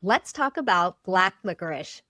Let's talk about black licorice.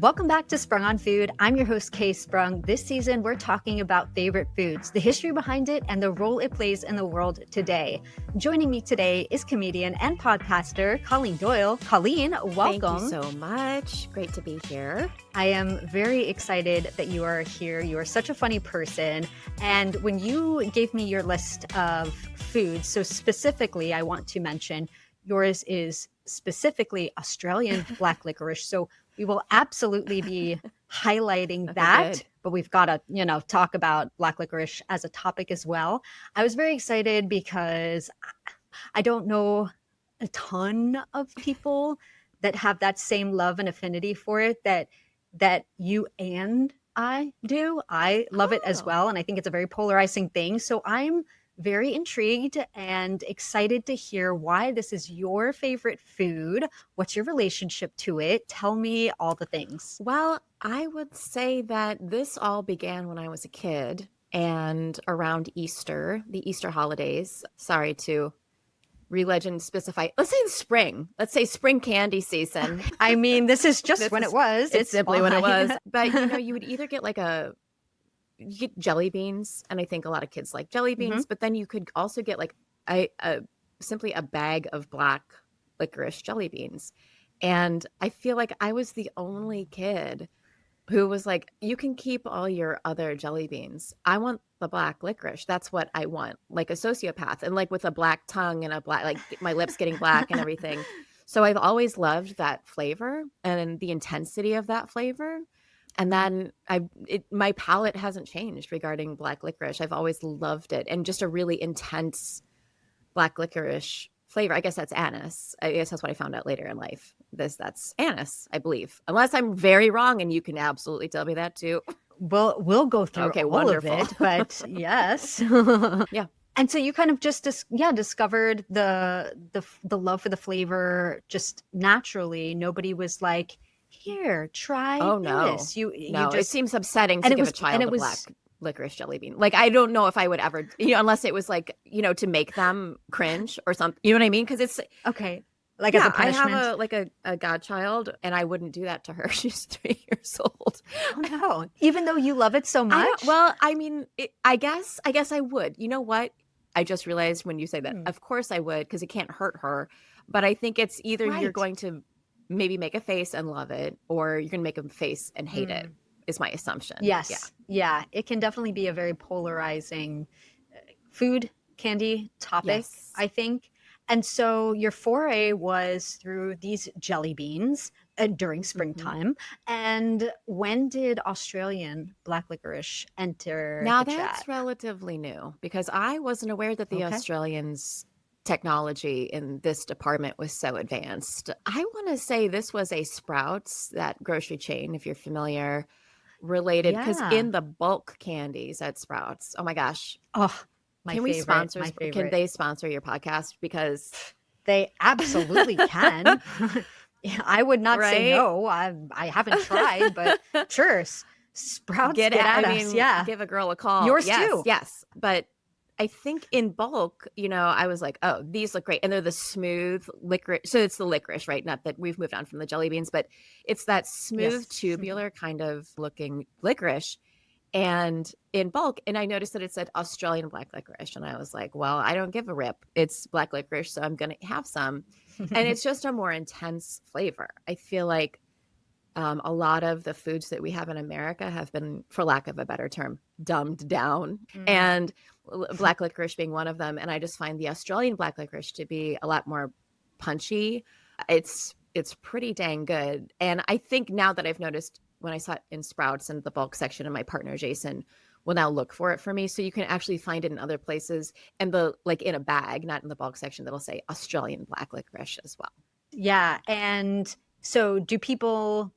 Welcome back to Sprung on Food. I'm your host, Kay Sprung. This season, we're talking about favorite foods, the history behind it, and the role it plays in the world today. Joining me today is comedian and podcaster Colleen Doyle. Colleen, welcome. Thank you so much. Great to be here. I am very excited that you are here. You are such a funny person. And when you gave me your list of foods, so specifically, I want to mention yours is specifically Australian black licorice. So we will absolutely be highlighting that, good. but we've got to, talk about black licorice as a topic as well. I was very excited because I don't know a ton of people that have that same love and affinity for it that you and I do. I love it as well, and I think it's a very polarizing thing. So I'm very intrigued and excited to hear why this is your favorite food. What's your relationship to it? Tell me all the things. Well, I would say that this all began when I was a kid and around Easter, the Easter holidays. Sorry to re-legend specify. Let's say the spring. Let's say spring candy season. I mean, this is just when it was. It's simply when it was. But, you would either get you get jelly beans, and I think a lot of kids like jelly beans, but then you could also get simply a bag of black licorice jelly beans. And I feel like I was the only kid who was like, you can keep all your other jelly beans. I want the black licorice. That's what I want, like a sociopath, and like with a black tongue and a black, like my lips getting black and everything. So I've always loved that flavor and the intensity of that flavor. And then my palate hasn't changed regarding black licorice. I've always loved it. And just a really intense black licorice flavor. I guess that's anise. I guess that's what I found out later in life. That's anise, I believe. Unless I'm very wrong, and you can absolutely tell me that too. We'll go through all wonderful. of it, but yes. Yeah. And so you kind of just discovered the love for the flavor just naturally. Nobody was like, here, try this. It seems upsetting to give a child a black licorice jelly bean. Like, I don't know if I would ever, unless it was like, to make them cringe or something. You know what I mean? Because it's okay. Like, as a punishment. I have a godchild, and I wouldn't do that to her. She's 3 years old. Oh no! Even though you love it so much. I guess I would. You know what? I just realized when you say that. Of course I would, because it can't hurt her. But I think it's either you're going to maybe make a face and love it, or you're going to make a face and hate it, is my assumption. Yes. Yeah. It can definitely be a very polarizing food, candy topic, I think. And so your foray was through these jelly beans during springtime. And when did Australian black licorice enter Now the that's chat? relatively new, because I wasn't aware that the Australians' technology in this department was so advanced. I want to say this was a Sprouts, that grocery chain, if you're familiar, related, because in the bulk candies at Sprouts, oh my gosh. Oh, Can they sponsor your podcast? Because they absolutely can. I would not say no. I haven't tried, but sure. Sprouts, get at us. Yeah. Give a girl a call. Yours too. Yes. But I think in bulk, I was like, oh, these look great. And they're the smooth licorice. So it's the licorice, right? Not that we've moved on from the jelly beans, but it's that smooth, tubular kind of looking licorice. And in bulk, and I noticed that it said Australian black licorice. And I was like, well, I don't give a rip. It's black licorice, so I'm going to have some. And it's just a more intense flavor. I feel like a lot of the foods that we have in America have been, for lack of a better term, dumbed down. And black licorice being one of them. And I just find the Australian black licorice to be a lot more punchy. It's pretty dang good. And I think now that I've noticed, when I saw it in Sprouts in the bulk section, and my partner Jason will now look for it for me, so you can actually find it in other places, and in a bag, not in the bulk section, that'll say Australian black licorice as well. Yeah. And so do people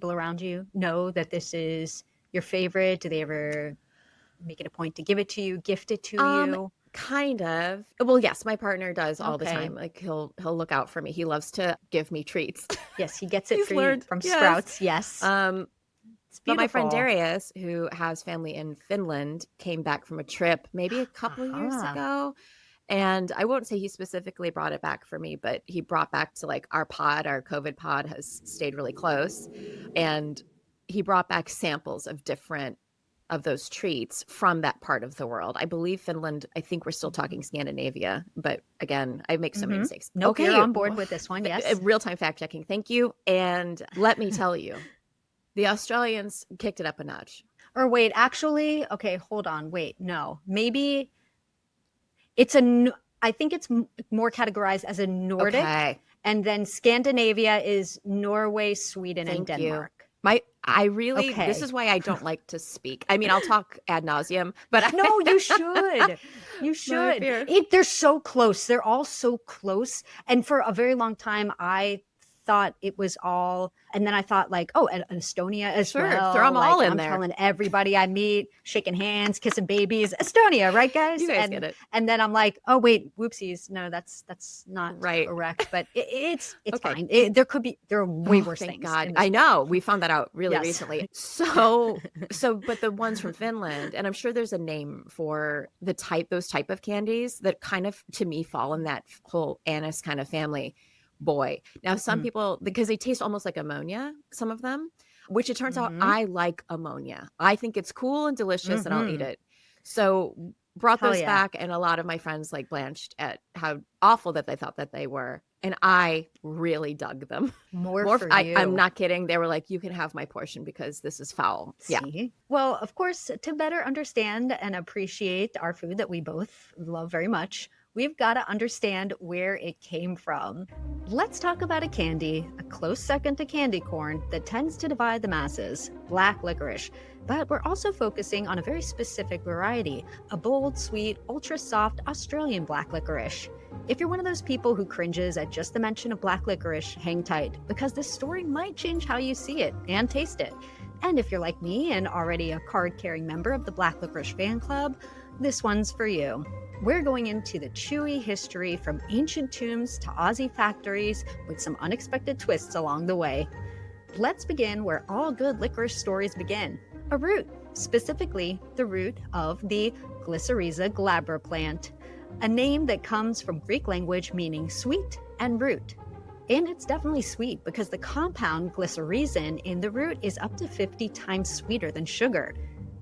around you know that this is your favorite? Do they ever make it a point to give it to you, gift it to you? Kind of. Well, yes, my partner does all the time. Like he'll look out for me. He loves to give me treats. Yes, he gets it from Sprouts. Yes. It's But my friend beautiful. Darius, who has family in Finland, came back from a trip maybe a couple of years Aha. ago. And I won't say he specifically brought it back for me, but he brought back to like our pod, our COVID pod has stayed really close. And he brought back samples of different of those treats from that part of the world. I believe Finland, I think we're still talking Scandinavia, but again, I make so many Mm-hmm. mistakes. Nope, you're Okay, on board with this one. Yes. real-time fact checking. Thank you. And let me tell you, the Australians kicked it up a notch. Or wait, actually, okay, hold on. Wait, no. Maybe it's a I think it's more categorized as a Nordic, Okay. and then Scandinavia is Norway, Sweden, and Thank you. Denmark. I really, this Okay. is why I don't like to speak. I mean, I'll talk ad nauseum, but No, you should. You should. fear. They're so close. They're all so close. And for a very long time, I thought it was all, and then I thought like, oh, and Estonia as Sure, well. throw 'em all Like, in I'm there. telling everybody I meet, shaking hands, kissing babies, Estonia, right, guys? You guys and get it. and then I'm like, oh wait, whoopsies, no, that's not Right. correct. But it's Okay. fine. There are way worse Thank things. God. in this I know. We found that out really Yes. recently. But the ones from Finland, and I'm sure there's a name for those type of candies that kind of, to me, fall in that whole anise kind of family. Boy. Now, some Mhm. people, because they taste almost like ammonia, some of them, which it turns out Mhm. I like ammonia. I think it's cool and delicious and I'll eat Mhm. it. So brought Hell those yeah. back, and a lot of my friends like blanched at how awful that they thought that they were. And I really dug them. More for you. I'm not kidding. They were like, you can have my portion because this is foul. Yeah. See? Well, of course, to better understand and appreciate our food that we both love very much, we've got to understand where it came from. Let's talk about a candy, a close second to candy corn, that tends to divide the masses, black licorice. But we're also focusing on a very specific variety, a bold, sweet, ultra soft Australian black licorice. If you're one of those people who cringes at just the mention of black licorice, hang tight, because this story might change how you see it and taste it. And if you're like me and already a card-carrying member of the Black Licorice Fan Club, this one's for you. We're going into the chewy history from ancient tombs to Aussie factories with some unexpected twists along the way. Let's begin where all good licorice stories begin, a root, specifically the root of the Glycyrrhiza glabra plant, a name that comes from Greek language meaning sweet and root. And it's definitely sweet because the compound glycyrrhizin in the root is up to 50 times sweeter than sugar.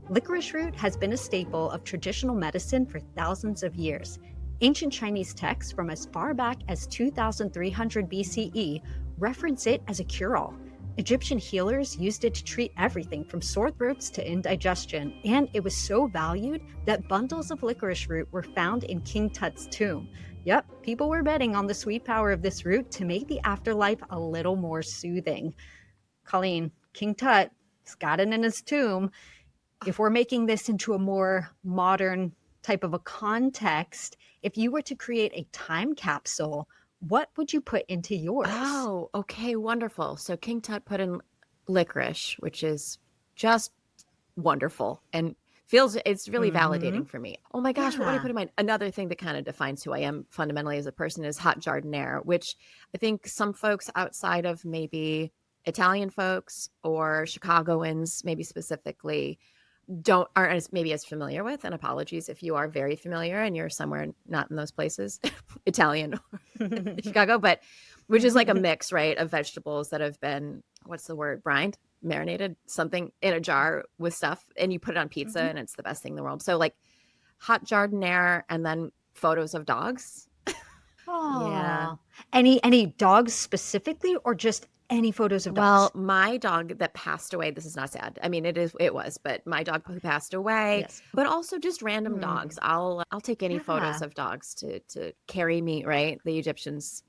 Licorice root has been a staple of traditional medicine for thousands of years. Ancient Chinese texts from as far back as 2300 BCE reference it as a cure-all. Egyptian healers used it to treat everything from sore throats to indigestion, and it was so valued that bundles of licorice root were found in King Tut's tomb. Yep, people were betting on the sweet power of this root to make the afterlife a little more soothing. Colleen, King Tut's got it in his tomb. If we're making this into a more modern type of a context, if you were to create a time capsule, what would you put into yours? Oh, okay. Wonderful. So King Tut put in licorice, which is just wonderful and it's really validating for me. Oh my gosh, what would I Yeah. put in mine? Another thing that kind of defines who I am fundamentally as a person is hot jardiniere, which I think some folks outside of maybe Italian folks or Chicagoans, maybe specifically, aren't as familiar with. And apologies if you are very familiar and you're somewhere not in those places, Italian or Chicago, but which is like a mix, right, of vegetables that have been, what's the word, brined, marinated, something in a jar with stuff, and you put it on pizza, and it's the best thing in the world. So like hot jardiniere, and then photos of dogs. Oh, any dogs specifically, or just any photos of Well, dogs? my dog that passed away, this is not sad. I mean, it was, but my dog who passed away, Yes. but also just random dogs. I'll take any photos Yeah. of dogs to carry me, right? The Egyptians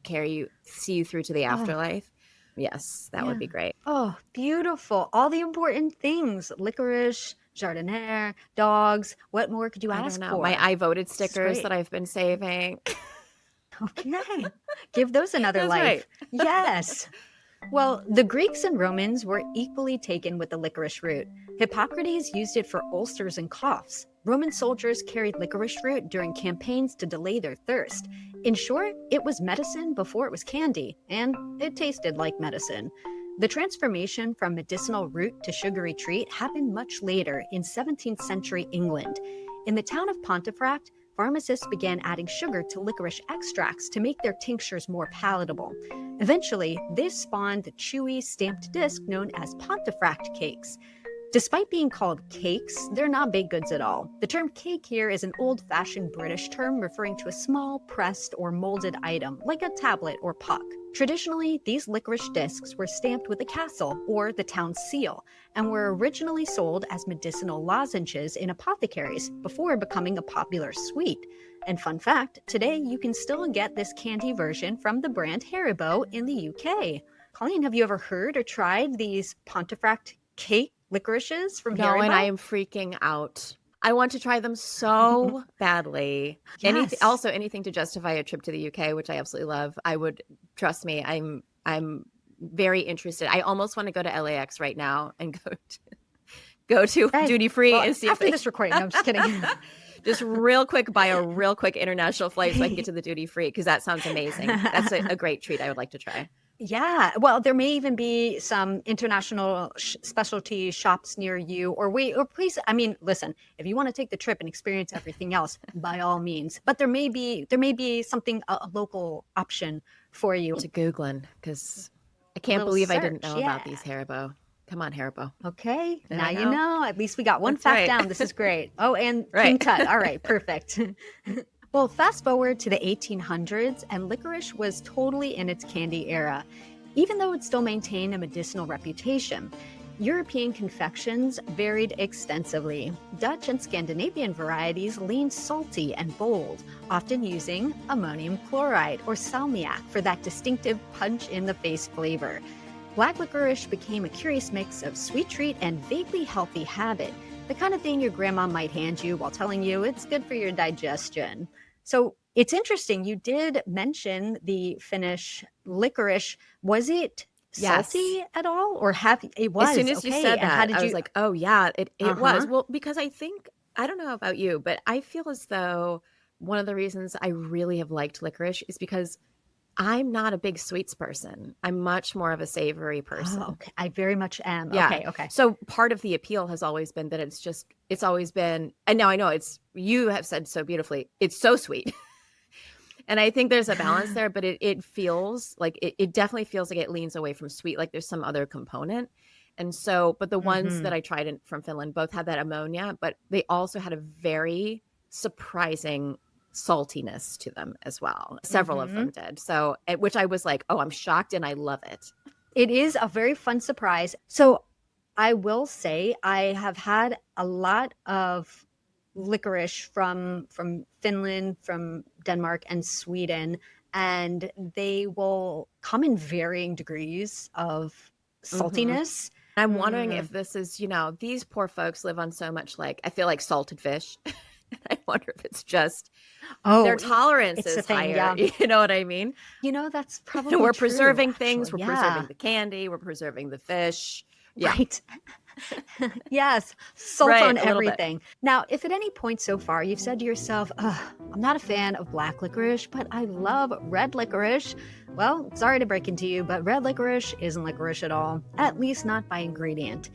see you through to the Oh. afterlife. Yes, that would be Yeah. great. Oh, beautiful. All the important things: licorice, jardiniere, dogs. What more could you I ask don't know. for? My I voted This is stickers great. that I've been saving. Okay. Give those another That's life. right. Yes. Well, the Greeks and Romans were equally taken with the licorice root. Hippocrates used it for ulcers and coughs. Roman soldiers carried licorice root during campaigns to delay their thirst. In short, it was medicine before it was candy, and it tasted like medicine. The transformation from medicinal root to sugary treat happened much later in 17th century England. In the town of Pontefract, pharmacists began adding sugar to licorice extracts to make their tinctures more palatable. Eventually, this spawned the chewy, stamped disc known as Pontefract cakes. Despite being called cakes, they're not baked goods at all. The term cake here is an old-fashioned British term referring to a small, pressed, or molded item, like a tablet or puck. Traditionally, these licorice discs were stamped with a castle, or the town seal, and were originally sold as medicinal lozenges in apothecaries before becoming a popular sweet. And fun fact, today you can still get this candy version from the brand Haribo in the UK. Colleen, have you ever heard or tried these Pontefract cake licorices from No, Haribo? and I am freaking out. I want to try them so badly. Yes. Also anything to justify a trip to the UK, which I absolutely love. I would, trust me, I'm very interested. I almost want to go to LAX right now and go to Guys, duty free well, and see after if this recording. No, I'm just kidding. just real quick, buy a real quick international flight so I can get to the duty free, because that sounds amazing. That's a great treat I would like to try. Yeah, well, there may even be some international specialty shops near you, or please, I mean, listen, if you want to take the trip and experience everything else, by all means. But there may be something, a local option for you. To Googling, because I can't Little believe I didn't search, know about yeah. these Haribo. Come on, Haribo. Okay, There now I you go. know. At least we got one That's fact right. down. This is great. Oh, and Right. King Tut. All right, perfect. Well, fast forward to the 1800s, and licorice was totally in its candy era, even though it still maintained a medicinal reputation. European confections varied extensively. Dutch and Scandinavian varieties leaned salty and bold, often using ammonium chloride or salmiak for that distinctive punch-in-the-face flavor. Black licorice became a curious mix of sweet treat and vaguely healthy habit, the kind of thing your grandma might hand you while telling you it's good for your digestion. So it's interesting, you did mention the Finnish licorice. Was it Yes. salty at all? Or it was? As soon as you Okay, said and how that, did I was you? like, oh yeah, it was. Uh-huh. Well, because I think, I don't know about you, but I feel as though one of the reasons I really have liked licorice is because I'm not a big sweets person. I'm much more of a savory person. Oh, okay. I very much am. Yeah. Okay. So part of the appeal has always been that it's always been, and now I know you have said so beautifully, it's so sweet. And I think there's a balance there, but it feels like it definitely feels like it leans away from sweet, like there's some other component. And so, but the ones that I tried from Finland both had that ammonia, but they also had a very surprising saltiness to them as well. Several of them did. So, which I was like, oh, I'm shocked and I love it. It is a very fun surprise. So I will say I have had a lot of licorice from Finland, from Denmark and Sweden, and they will come in varying degrees of saltiness. I'm wondering if this is, these poor folks live on so much, like, I feel like salted fish. I wonder if it's just their tolerance is higher. Yeah. You know what I mean? That's probably we're true, preserving things. actually. We're preserving the candy. We're preserving the fish. Yeah. Right. Yes. Salt Right, on a little bit. everything. Now, if at any point so far you've said to yourself, I'm not a fan of black licorice, but I love red licorice. Well, sorry to break into you, but red licorice isn't licorice at all, at least not by ingredient.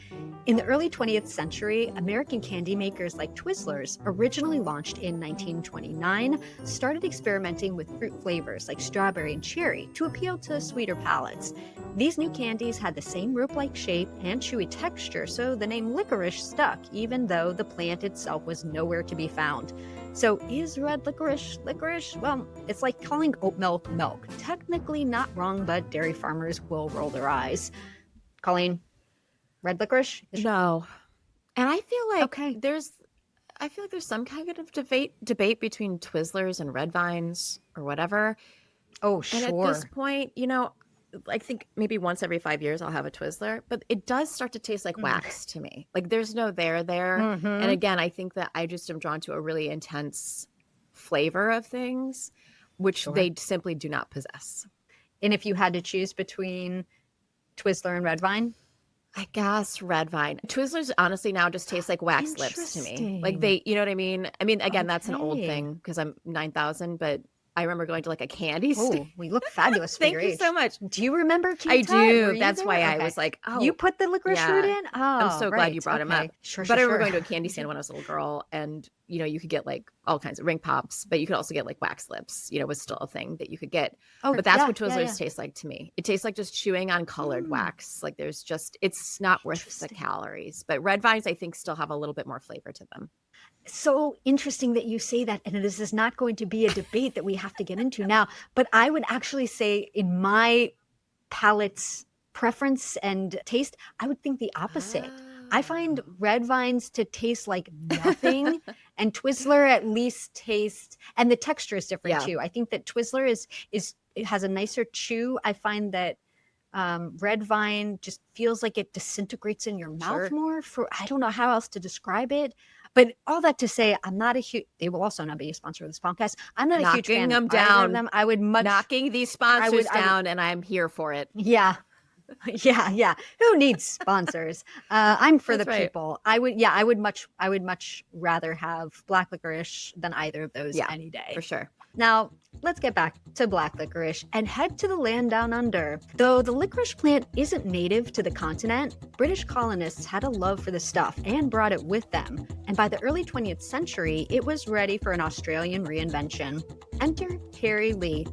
In the early 20th century, American candy makers like Twizzlers, originally launched in 1929, started experimenting with fruit flavors like strawberry and cherry to appeal to sweeter palates. These new candies had the same rope-like shape and chewy texture, so the name licorice stuck, even though the plant itself was nowhere to be found. So is red licorice licorice? Well, it's like calling oat milk milk. Technically not wrong, but dairy farmers will roll their eyes. Colleen, red licorice? No. And I feel like Okay. there's some kind of debate between Twizzlers and Red Vines or whatever. Oh, And sure. at this point, I think maybe once every 5 years I'll have a Twizzler, but it does start to taste like wax to me. Like there's no there. And again, I think that I just am drawn to a really intense flavor of things, which they simply do not possess. And if you had to choose between Twizzler and Red Vine? I guess Red Vine. Twizzlers honestly now just taste like wax lips to me. Like you know what I mean? I mean, again, that's an old Okay. thing because I'm 9,000, but I remember going to like a candy stand. Oh, we look fabulous for Thank your you so age. much. Do you remember I King Tut? Were do. you That's why there? I Okay. was like, You oh, put the licorice root yeah. in? I'm Oh, so glad you right. brought him up. Okay. Sure, But sure, I remember sure. going to a candy stand when I was a little girl, and you could get like all kinds of ring pops, but you could also get like wax lips, was still a thing that you could get. Oh, But that's yeah, what yeah, Twizzlers yeah. taste like to me. It tastes like just chewing on colored Mm, wax. Like it's not worth the interesting. calories. But red vines, I think, still have a little bit more flavor to them. So interesting that you say that, and this is not going to be a debate that we have to get into now, but I would actually say in my palate's preference and taste, I would think the opposite. I find Oh. red vines to taste like nothing, and Twizzler at least tastes, and the texture is different Yeah. too. I think that Twizzler it has a nicer chew. I find that red vine just feels like it disintegrates in your mouth Sure. more. For I don't know how else to describe it. But all that to say, I'm not a huge. They will also not be a sponsor of this podcast. I'm not a huge Knocking fan them of either of down. them. I would much. Knocking these I would. sponsors down, and I'm here for it. Yeah. Yeah, yeah. Who needs sponsors? I'm for That's the right. people. I would much rather have black licorice than either of those Yeah, any day. for sure. Now, let's get back to black licorice and head to the land down under. Though the licorice plant isn't native to the continent, British colonists had a love for the stuff and brought it with them. And by the early 20th century, it was ready for an Australian reinvention. Enter Harry Lee.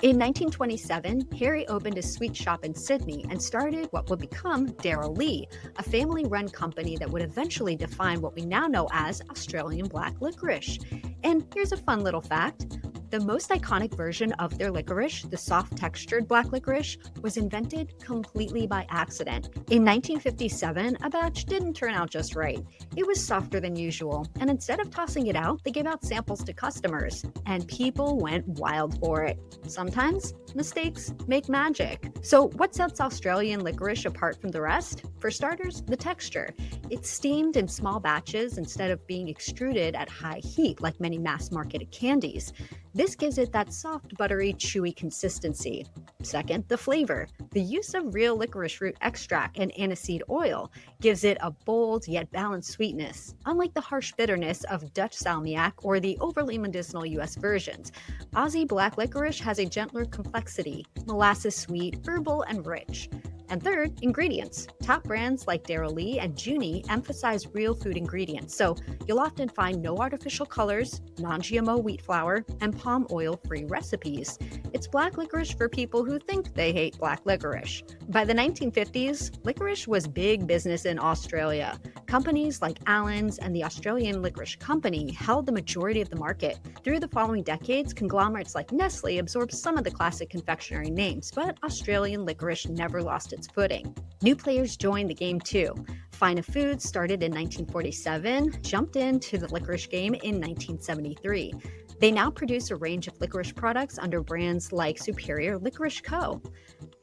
In 1927, Harry opened a sweet shop in Sydney and started what would become Darrell Lee, a family-run company that would eventually define what we now know as Australian black licorice. And here's a fun little fact. The most iconic version of their licorice, the soft-textured black licorice, was invented completely by accident. In 1957, a batch didn't turn out just right. It was softer than usual, and instead of tossing it out, they gave out samples to customers, and people went wild for it. Sometimes, mistakes make magic. So what sets Australian licorice apart from the rest? For starters, the texture. It's steamed in small batches instead of being extruded at high heat like many mass-marketed candies. This gives it that soft, buttery, chewy consistency. Second, the flavor. The use of real licorice root extract and aniseed oil gives it a bold yet balanced sweetness, unlike the harsh bitterness of Dutch salmiak or the overly medicinal US versions. Aussie black licorice has a gentler complexity, molasses sweet, herbal, and rich. And third, ingredients. Top brands like Darrell Lee and Junie emphasize real food ingredients, so you'll often find no artificial colors, non-GMO wheat flour, and palm oil-free recipes. It's black licorice for people who think they hate black licorice. By the 1950s, licorice was big business in Australia. Companies like Allen's and the Australian Licorice Company held the majority of the market. Through the following decades, conglomerates like Nestle absorbed some of the classic confectionery names, but Australian licorice never lost its footing. New players joined the game too. Fina Foods started in 1947, jumped into the licorice game in 1973. They now produce a range of licorice products under brands like Superior Licorice Co.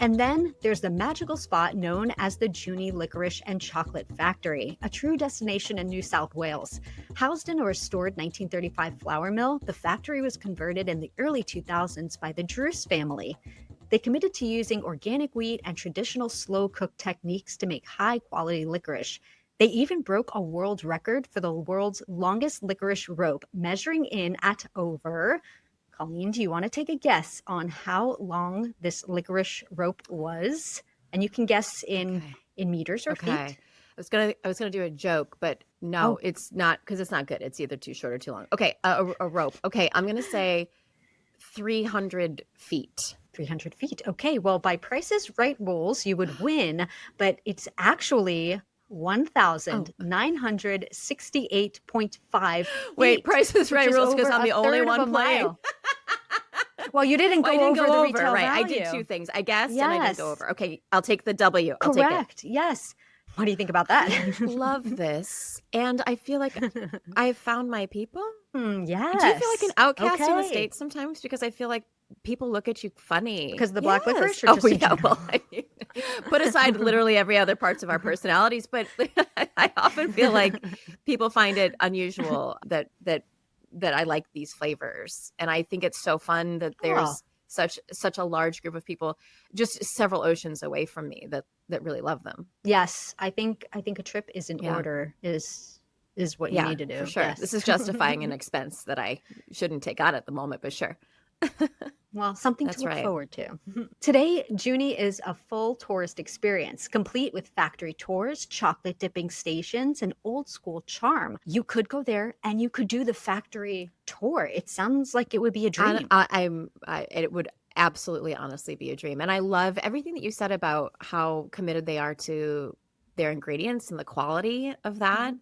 And then there's the magical spot known as the Junie Licorice and Chocolate Factory, a true destination in New South Wales. Housed in a restored 1935 flour mill, the factory was converted in the early 2000s by the Druce family. They committed to using organic wheat and traditional slow-cooked techniques to make high-quality licorice. They even broke a world record for the world's longest licorice rope, measuring in at over... Colleen, do you want to take a guess on how long this licorice rope was? And you can guess in meters or feet. I was gonna do a joke, but no, it's not, because it's not good. It's either too short or too long. Okay, a rope. Okay, I'm gonna say 300 feet. 300 feet. Okay, well, by Price's Right rules, you would win, but it's actually 1,968.5 feet. Wait, Price is Right which is rules because over I'm the a only third of one a playing. mile. Well, you didn't go I didn't over go the over, retail right? value. I did two things. I guessed and I didn't go Yes. over. Okay, I'll take the W. I'll take it. Correct. Yes. What do you think about that? I love this, and I feel like I've found my people. Yes. Do you feel like an outcast in the Okay. States sometimes? Because I feel like people look at you funny. Because of the black licorice, or Oh, just in yeah. general? Well, I mean, put aside literally every other parts of our personalities, but I often feel like people find it unusual that I like these flavors, and I think it's so fun that there's such a large group of people just several oceans away from me that really love them. Yes, I think a trip is in order is what you need to do. For sure. Yes. This is justifying an expense that I shouldn't take on at the moment, but sure. Well, something to That's look right. forward to. Today, Junie is a full tourist experience, complete with factory tours, chocolate dipping stations, and old school charm. You could go there and you could do the factory tour. It sounds like it would be a And dream. it would absolutely honestly be a dream. And I love everything that you said about how committed they are to their ingredients, and the quality of that Mhm.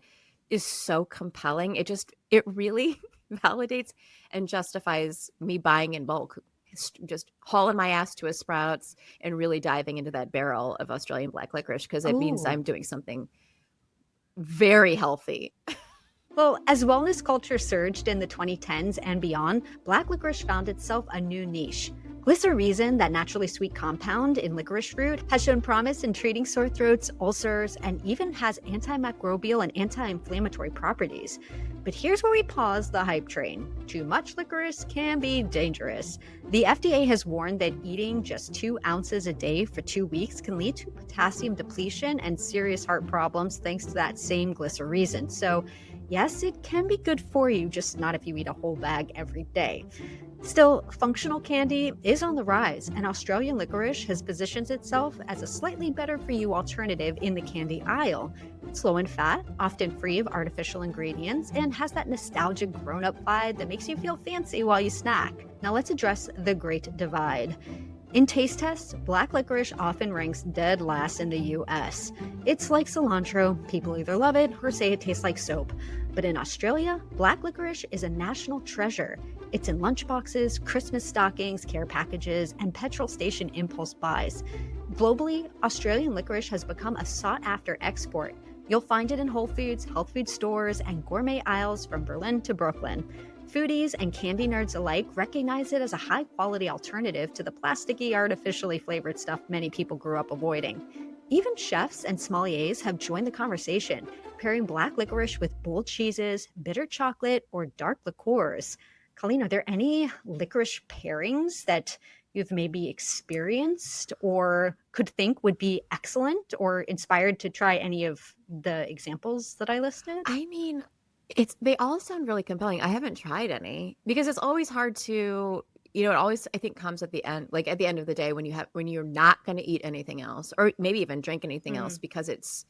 is so compelling. It really validates and justifies me buying in bulk. Just hauling my ass to a Sprouts and really diving into that barrel of Australian black licorice, because it means Oh, I'm doing something very healthy. well, as wellness culture surged in the 2010s and beyond, black licorice found itself a new niche. Glycyrrhizin, that naturally sweet compound in licorice fruit, has shown promise in treating sore throats, ulcers, and even has antimicrobial and anti inflammatory properties. But here's where we pause the hype train. Too much licorice can be dangerous. The FDA has warned that eating just 2 ounces a day for 2 weeks can lead to potassium depletion and serious heart problems thanks to that same glycyrrhizin. So, yes, it can be good for you, just not if you eat a whole bag every day. Still, functional candy is on the rise, and Australian licorice has positioned itself as a slightly better for you alternative in the candy aisle. It's low in fat, often free of artificial ingredients, and has that nostalgic grown up vibe that makes you feel fancy while you snack. Now, let's address the great divide. In taste tests, black licorice often ranks dead last in the US. It's like cilantro, people either love it or say it tastes like soap. But in Australia, black licorice is a national treasure. It's in lunchboxes, Christmas stockings, care packages, and petrol station impulse buys. Globally, Australian licorice has become a sought after export. You'll find it in Whole Foods, health food stores, and gourmet aisles from Berlin to Brooklyn. Foodies and candy nerds alike recognize it as a high quality alternative to the plasticky, artificially flavored stuff many people grew up avoiding. Even chefs and sommeliers have joined the conversation, pairing black licorice with bold cheeses, bitter chocolate, or dark liqueurs. Colleen, are there any licorice pairings that you've maybe experienced or could think would be excellent or inspired to try any of the examples that I listed? I mean, they all sound really compelling. I haven't tried any because it's always hard to, it always I think comes at the end, like at the end of the day when you're not going to eat anything else or maybe even drink anything else Mm, because it's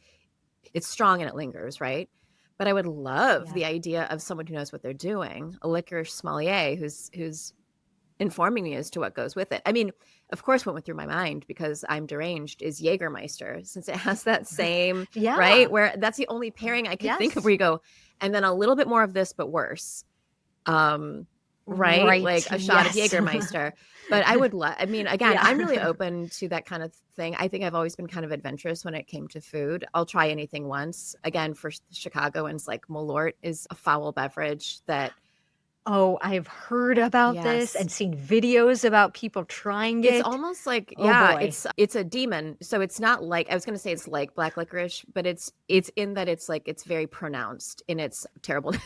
strong and it lingers, right? But I would love yeah. the idea of someone who knows what they're doing, a licorice sommelier who's informing me as to what goes with it. I mean, of course, what went through my mind because I'm deranged is Jägermeister, since it has that same, right? Yeah. Where that's the only pairing I could think of Yes. where you go, and then a little bit more of this, but worse. Right? Right. Like a shot of Yes. Jägermeister. But I mean, again, Yeah. I'm really open to that kind of thing. I think I've always been kind of adventurous when it came to food. I'll try anything once. Again, for Chicagoans, like Malort is a foul beverage that, Oh, I've heard about this yes. and seen videos about people trying It's it. almost like, Oh yeah, boy. it's a demon. So it's not like I was gonna say it's like black licorice, but it's in that it's like it's very pronounced in its terribleness.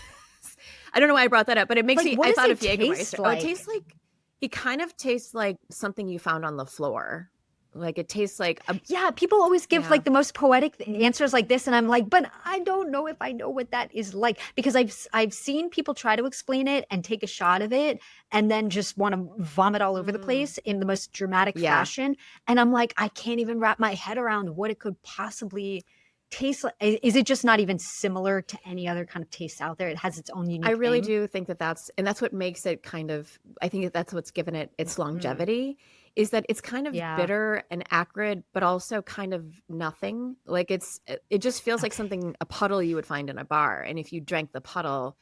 I don't know why I brought that up, but it makes Like, me what I does thought of it taste Jägermeister. Oh, it tastes like? like he kind of tastes like something you found on the floor. Like it tastes like a Yeah, people always give yeah. like the most poetic answers like this, and I'm like, but I don't know if I know what that is like because I've seen people try to explain it and take a shot of it and then just want to vomit all over the Mm, place in the most dramatic yeah. fashion, and I'm like, I can't even wrap my head around what it could possibly taste like. Is it just not even similar to any other kind of taste out there? It has its own I unique really thing. do think that that's what makes it kind of I think that's what's given it its Mm, longevity is that it's kind of yeah. bitter and acrid, but also kind of nothing. Like it just feels like Okay. something a puddle you would find in a bar. And if you drank the puddle,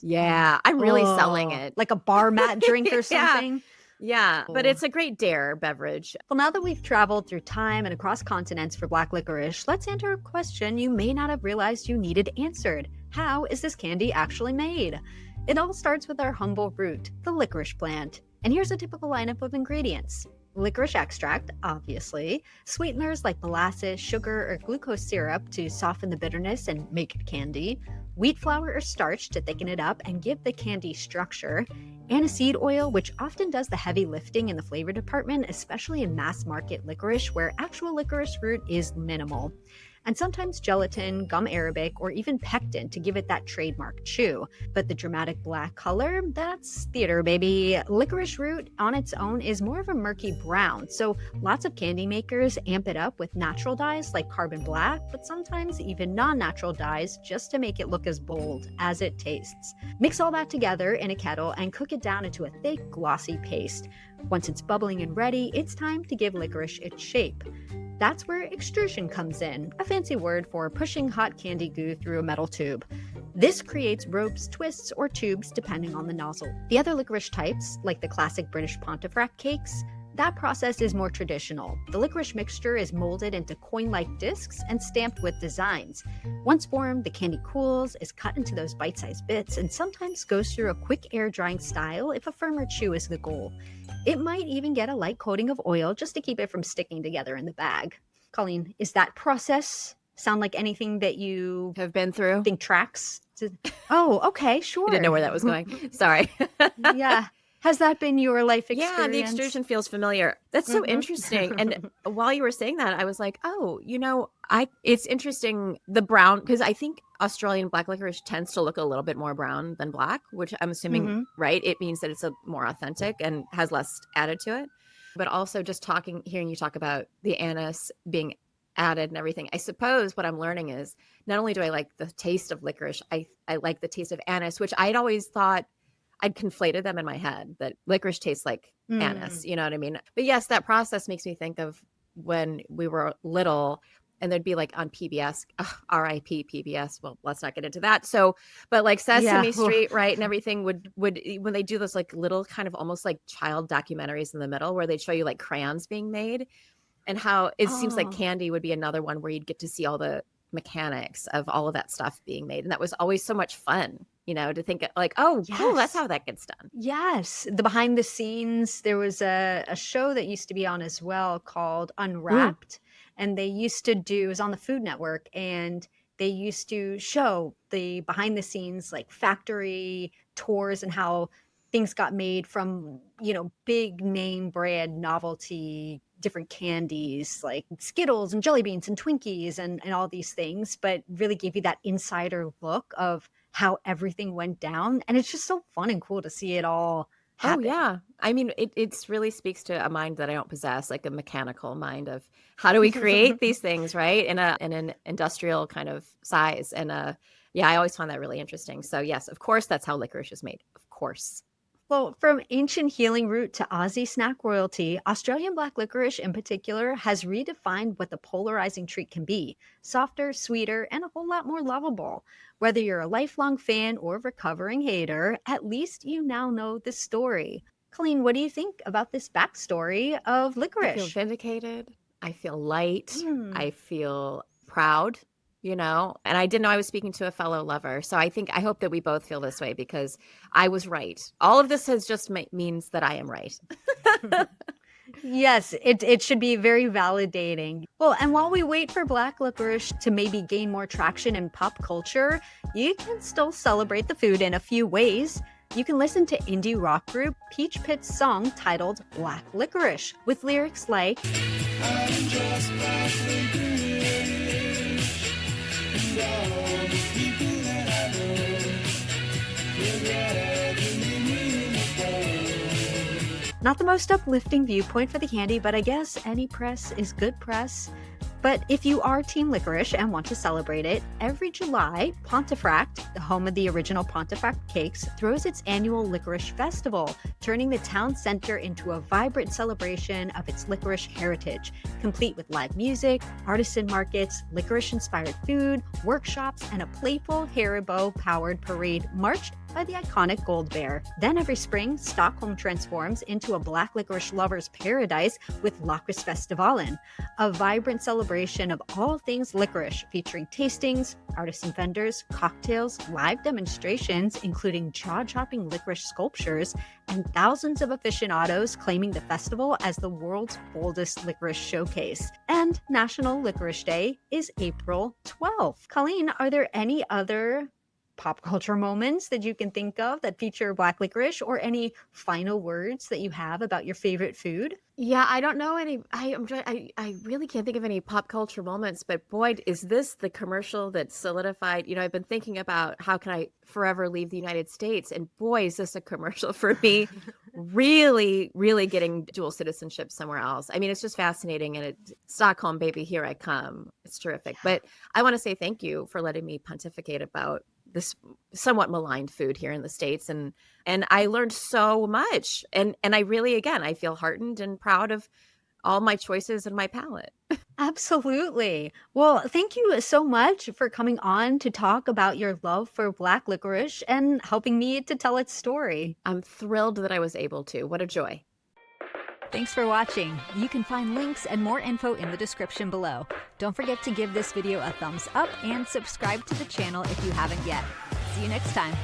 yeah, I'm really selling Oh, it. like a bar mat drink or Yeah. something? Yeah. But Oh. it's a great dare beverage. Well, now that we've traveled through time and across continents for black licorice, let's answer a question you may not have realized you needed answered. How is this candy actually made? It all starts with our humble root, the licorice plant. And here's a typical lineup of ingredients: licorice extract, obviously, sweeteners like molasses, sugar, or glucose syrup to soften the bitterness and make it candy, wheat flour or starch to thicken it up and give the candy structure, aniseed oil, which often does the heavy lifting in the flavor department, especially in mass market licorice where actual licorice root is minimal. and sometimes gelatin, gum arabic, or even pectin to give it that trademark chew. But the dramatic black color, that's theater, baby. Licorice root on its own is more of a murky brown, so lots of candy makers amp it up with natural dyes like carbon black, but sometimes even non-natural dyes just to make it look as bold as it tastes. Mix all that together in a kettle and cook it down into a thick, glossy paste. Once it's bubbling and ready, it's time to give licorice its shape. That's where extrusion comes in, a fancy word for pushing hot candy goo through a metal tube. This creates ropes, twists, or tubes depending on the nozzle. The other licorice types, like the classic British Pontefract cakes, that process is more traditional. The licorice mixture is molded into coin-like discs and stamped with designs. Once formed, the candy cools, is cut into those bite-sized bits, and sometimes goes through a quick air-drying style if a firmer chew is the goal. It might even get a light coating of oil just to keep it from sticking together in the bag. Colleen, is that process sound like anything that you Have been through. think tracks? Oh, okay, sure. I didn't know where that was going. Sorry. Yeah. Has that been your life experience? Yeah, the extrusion feels familiar. That's so Mhm. interesting. And while you were saying that, I was like, oh, it's interesting, the brown, because I think Australian black licorice tends to look a little bit more brown than black, which I'm assuming, Mhm. right? It means that it's a more authentic and has less added to it. But also just hearing you talk about the anise being added and everything. I suppose what I'm learning is not only do I like the taste of licorice, I like the taste of anise, which I'd always thought I'd conflated them in my head, that licorice tastes like anise, you know what I mean? But yes, that process makes me think of when we were little and there'd be like on PBS, RIP PBS. Well, let's not get into that. So, but like Sesame Yeah. Street, right? And everything would when they do those like little kind of almost like child documentaries in the middle where they'd show you like crayons being made and how it seems like Oh. candy would be another one where you'd get to see all the mechanics of all of that stuff being made. And that was always so much fun, to think like, oh, cool, that's Yes. how that gets done. Yes, the behind the scenes, there was a show that used to be on as well called Unwrapped, and they used to do, it was on the Food Network, and they used to show the behind the scenes like factory tours and how things got made from, big name brand novelty different candies like Skittles and Jelly Beans and Twinkies and all these things, but really gave you that insider look of how everything went down. And it's just so fun and cool to see it all Oh happen. yeah. I mean, it's really speaks to a mind that I don't possess, like a mechanical mind of how do we create these things, right? In an industrial kind of size. And yeah, I always found that really interesting. So yes, of course that's how licorice is made. Of course. Well, from ancient healing root to Aussie snack royalty, Australian black licorice in particular has redefined what the polarizing treat can be: softer, sweeter, and a whole lot more lovable. Whether you're a lifelong fan or recovering hater, at least you now know the story. Colleen, what do you think about this backstory of I feel licorice? vindicated. I feel light. Mm. I feel proud, and I didn't know I was speaking to a fellow lover. So I hope that we both feel this way because I was right. All of this has just means that I am right. Yes, it should be very validating. Well, and while we wait for black licorice to maybe gain more traction in pop culture, you can still celebrate the food in a few ways. You can listen to indie rock group Peach Pit's song titled Black Licorice, with lyrics like, I'm just black licorice, and all the people that I know would rather leave me in the cold. not the most uplifting viewpoint for the candy, but I guess any press is good press. But if you are Team Licorice and want to celebrate it, every July, Pontefract, the home of the original Pontefract cakes, throws its annual Licorice Festival, turning the town center into a vibrant celebration of its licorice heritage, complete with live music, artisan markets, licorice-inspired food, workshops, and a playful Haribo-powered parade marched by the iconic Gold Bear. Then every spring, Stockholm transforms into a black licorice lover's paradise with Lakris Festivalen, a vibrant celebration of all things licorice, featuring tastings, artisan vendors, cocktails, live demonstrations, including jaw-dropping licorice sculptures, and thousands of aficionados claiming the festival as the world's boldest licorice showcase. And National Licorice Day is April 12th. Colleen, are there any other pop culture moments that you can think of that feature black licorice, or any final words that you have about your favorite food? Yeah, I don't know any. I really can't think of any pop culture moments, but boy, is this the commercial that solidified. I've been thinking about how can I forever leave the United States, and boy, is this a commercial for me. Really, really getting dual citizenship somewhere else. I mean, it's just fascinating, and Stockholm, baby, here I come. It's terrific. But I want to say thank you for letting me pontificate about this somewhat maligned food here in the States, and I learned so much, and I really, again, I feel heartened and proud of all my choices and my palate. Absolutely. Well, thank you so much for coming on to talk about your love for black licorice and helping me to tell its story. I'm thrilled that I was able to. What a joy. Thanks for watching. You can find links and more info in the description below. Don't forget to give this video a thumbs up and subscribe to the channel if you haven't yet. See you next time.